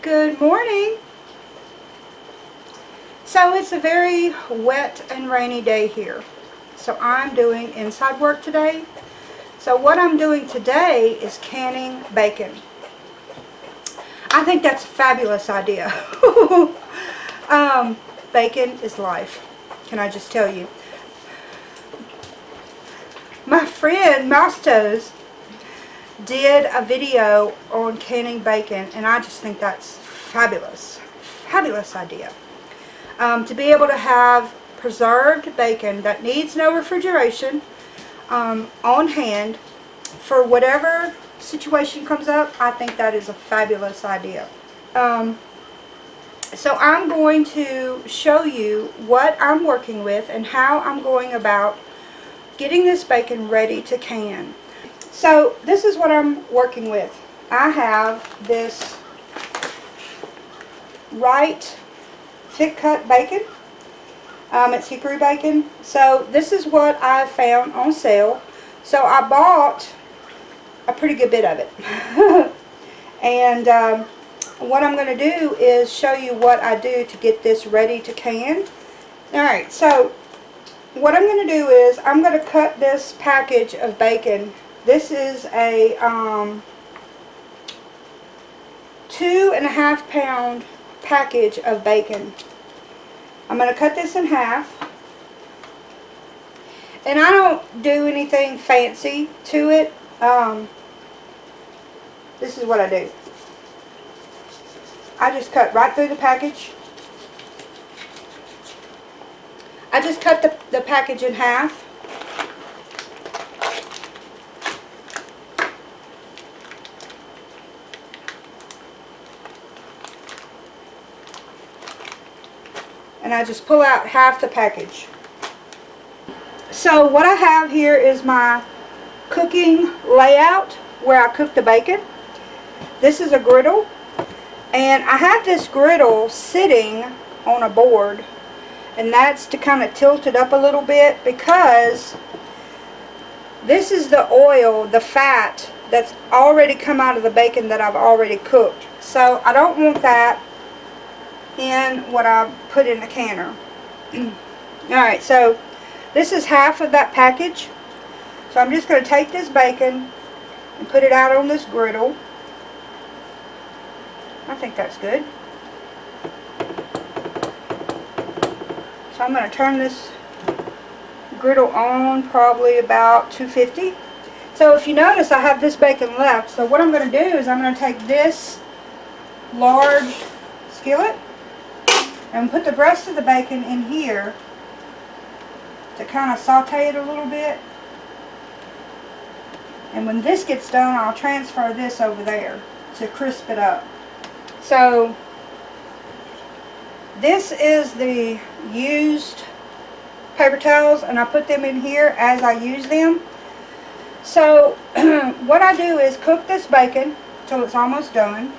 Good morning. So it's a very wet and rainy day here. So I'm doing inside work today. So what I'm doing today is canning bacon. I think that's a fabulous idea. Bacon is life. Can I just tell you? My friend Moustoes did a video on canning bacon, and I just think that's fabulous. Fabulous idea. To be able to have preserved bacon that needs no refrigeration on hand for whatever situation comes up, I think that is a fabulous idea. So I'm going to show you what I'm working with and how I'm going about getting this bacon ready to can. So this is what I'm working with. I have this Wright thick cut bacon. It's hickory bacon. So this is what I found on sale. So I bought a pretty good bit of it. And what I'm going to do is show you what I do to get this ready to can. Alright, so what I'm going to do is I'm going to cut this package of bacon. This is a 2.5 pound package of bacon. I'm going to cut this in half. And I don't do anything fancy to it. This is what I do. I just cut right through the package. I just cut the package in half. And I just pull out half the package. So what I have here is my cooking layout where I cook the bacon. This is a griddle, and I have this griddle sitting on a board, and that's to kind of tilt it up a little bit because this is the oil, the fat that's already come out of the bacon that I've already cooked. So I don't want that in what I put in the canner. Alright, so this is half of that package. So I'm just going to take this bacon and put it out on this griddle. I think that's good. So I'm going to turn this griddle on probably about 250. So if you notice, I have this bacon left. So what I'm going to do is I'm going to take this large skillet and put the rest of the bacon in here to kind of saute it a little bit. And when this gets done, I'll transfer this over there to crisp it up. So this is the used paper towels, and I put them in here as I use them. So what I do is cook this bacon till it's almost done.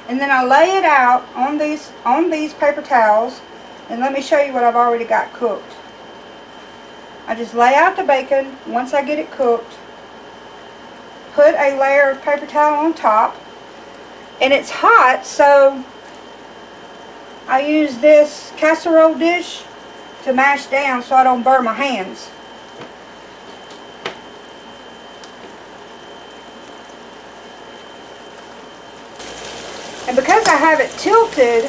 And then I lay it out on these paper towels, and let me show you what I've already got cooked. I just lay out the bacon. Once I get it cooked, put a layer of paper towel on top, and it's hot, so I use this casserole dish to mash down so I don't burn my hands. And because I have it tilted,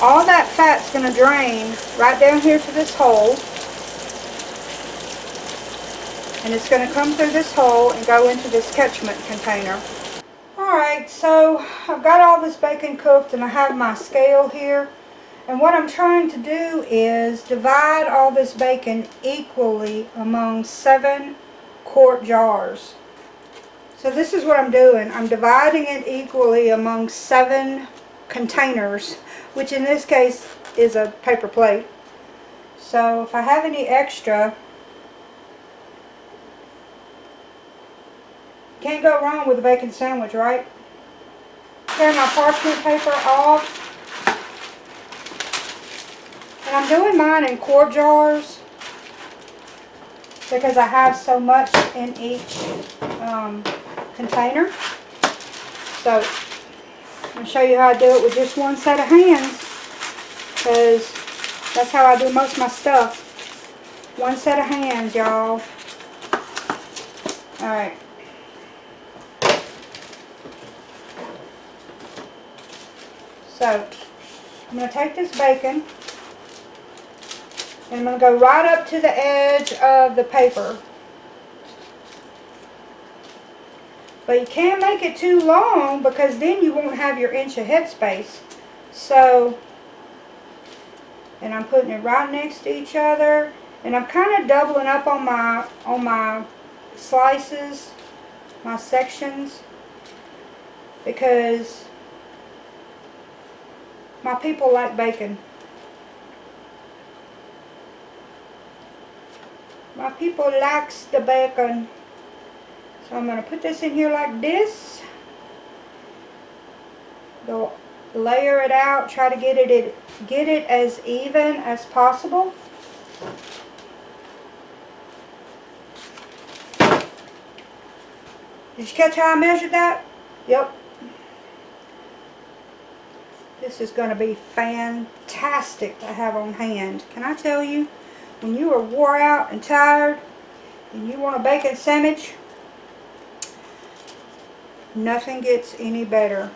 all that fat's going to drain right down here to this hole. And it's going to come through this hole and go into this catchment container. Alright, so I've got all this bacon cooked, and I have my scale here. And what I'm trying to do is divide all this bacon equally among 7 quart jars. So this is what I'm doing. I'm dividing it equally among 7 containers, which in this case is a paper plate. So if I have any extra, can't go wrong with a bacon sandwich, right? Tear my parchment paper off. And I'm doing mine in quart jars because I have so much in each container. So I'm going to show you how I do it with just one set of hands, because that's how I do most of my stuff. One set of hands, y'all. Alright. So, I'm going to take this bacon and I'm going to go right up to the edge of the paper. But you can't make it too long, because then you won't have your inch of headspace. So, and I'm putting it right next to each other, and I'm kind of doubling up on my slices, my sections, because my people like bacon. My people likes the bacon. So I'm going to put this in here like this. Go layer it out. Try to get it as even as possible. Did you catch how I measured that? Yep. This is going to be fantastic to have on hand. Can I tell you, when you are wore out and tired and you want a bacon sandwich, nothing gets any better.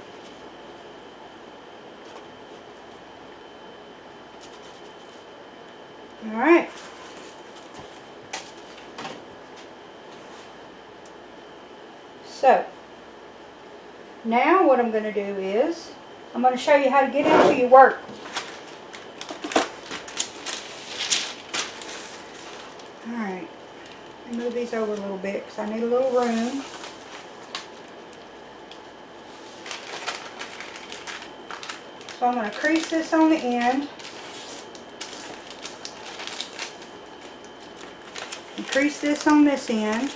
Alright. So, now what I'm going to do is, I'm going to show you how to get into your work. Alright. Move these over a little bit because I need a little room. So I'm going to crease this on the end. And crease this on this end.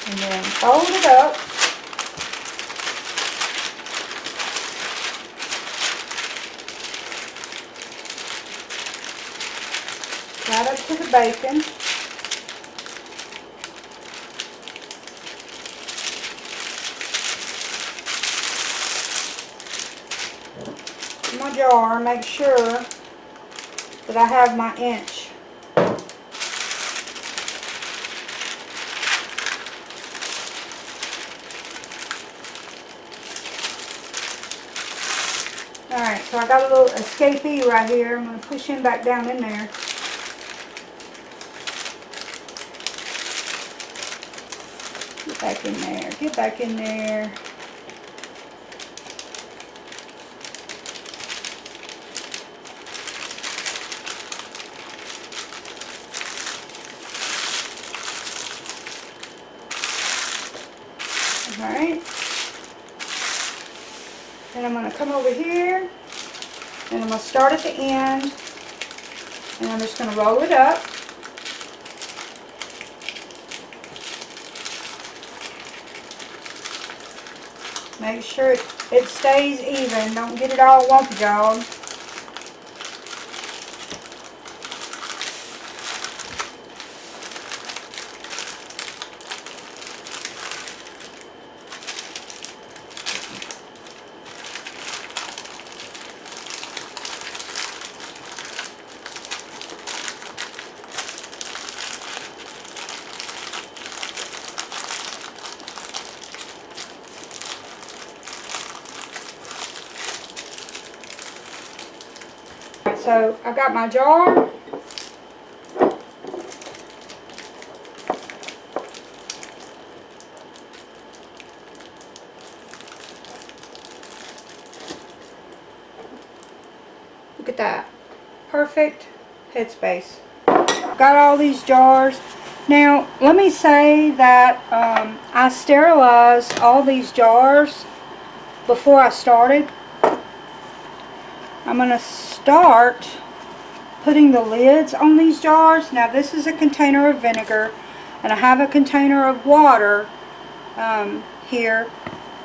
And then fold it up. Right up to the bacon. In my jar, make sure that I have my inch. Alright, so I got a little escapee right here. I'm going to push him back down in there. Get back in there. Get back in there. Alright. And I'm going to come over here, and I'm going to start at the end, and I'm just going to roll it up. Make sure it stays even. Don't get it all wonky, y'all. So I got my jar. Look at that. Perfect headspace. Got all these jars. Now, let me say that I sterilized all these jars before I started. I'm going to start putting the lids on these jars. Now, this is a container of vinegar, and I have a container of water here,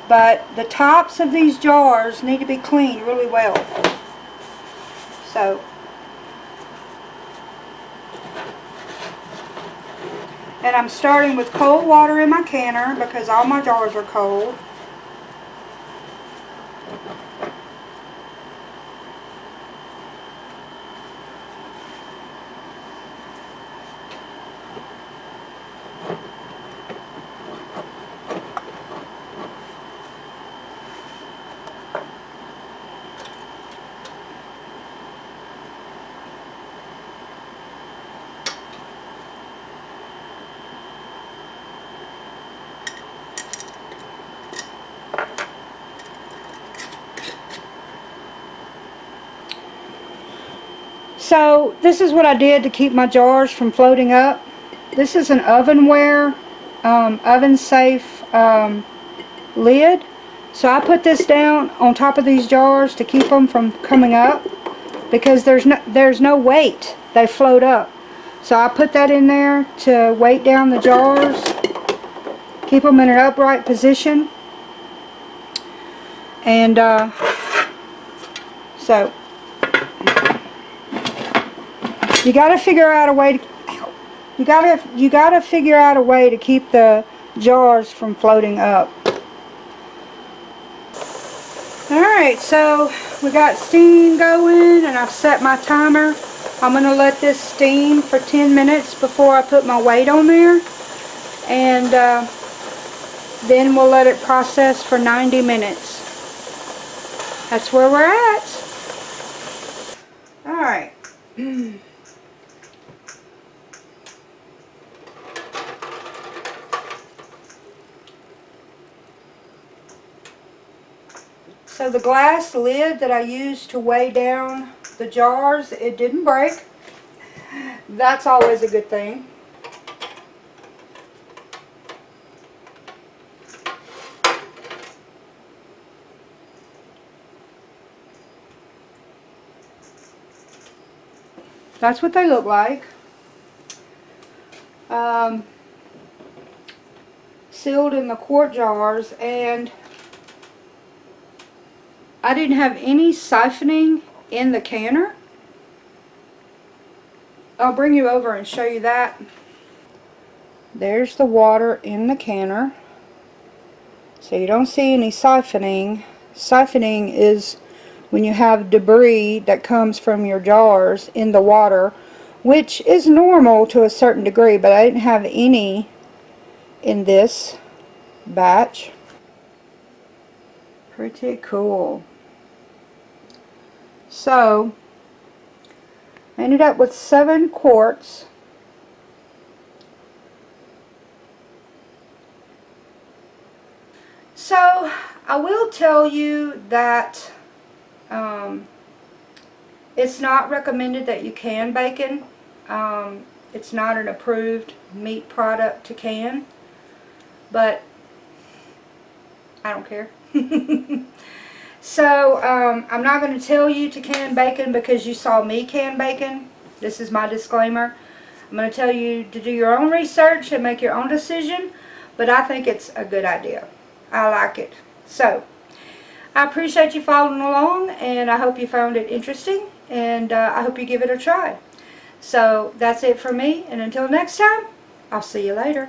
but the tops of these jars need to be cleaned really well. So, and I'm starting with cold water in my canner because all my jars are cold. So this is what I did to keep my jars from floating up. This is an ovenware, oven safe lid. So I put this down on top of these jars to keep them from coming up because there's no weight. They float up. So I put that in there to weight down the jars, keep them in an upright position. And so you got to figure out a way to you gotta figure out a way to keep the jars from floating up. Alright, so we got steam going and I've set my timer. I'm going to let this steam for 10 minutes before I put my weight on there. And then we'll let it process for 90 minutes. That's where we're at. Alright. So the glass lid that I used to weigh down the jars, it didn't break. That's always a good thing. That's what they look like. Sealed in the quart jars, and I didn't have any siphoning in the canner. I'll bring you over and show you that. There's the water in the canner. So you don't see any siphoning. Siphoning is when you have debris that comes from your jars in the water, which is normal to a certain degree, but I didn't have any in this batch. Pretty cool. So I ended up with 7 quarts. So I will tell you that it's not recommended that you can bacon. It's not an approved meat product to can, but I don't care. So I'm not going to tell you to can bacon because you saw me can bacon. This is my disclaimer. I'm going to tell you to do your own research and make your own decision, but I think it's a good idea. I like it. So I appreciate you following along, and I hope you found it interesting, and I hope you give it a try. So that's it for me, and until next time, I'll see you later.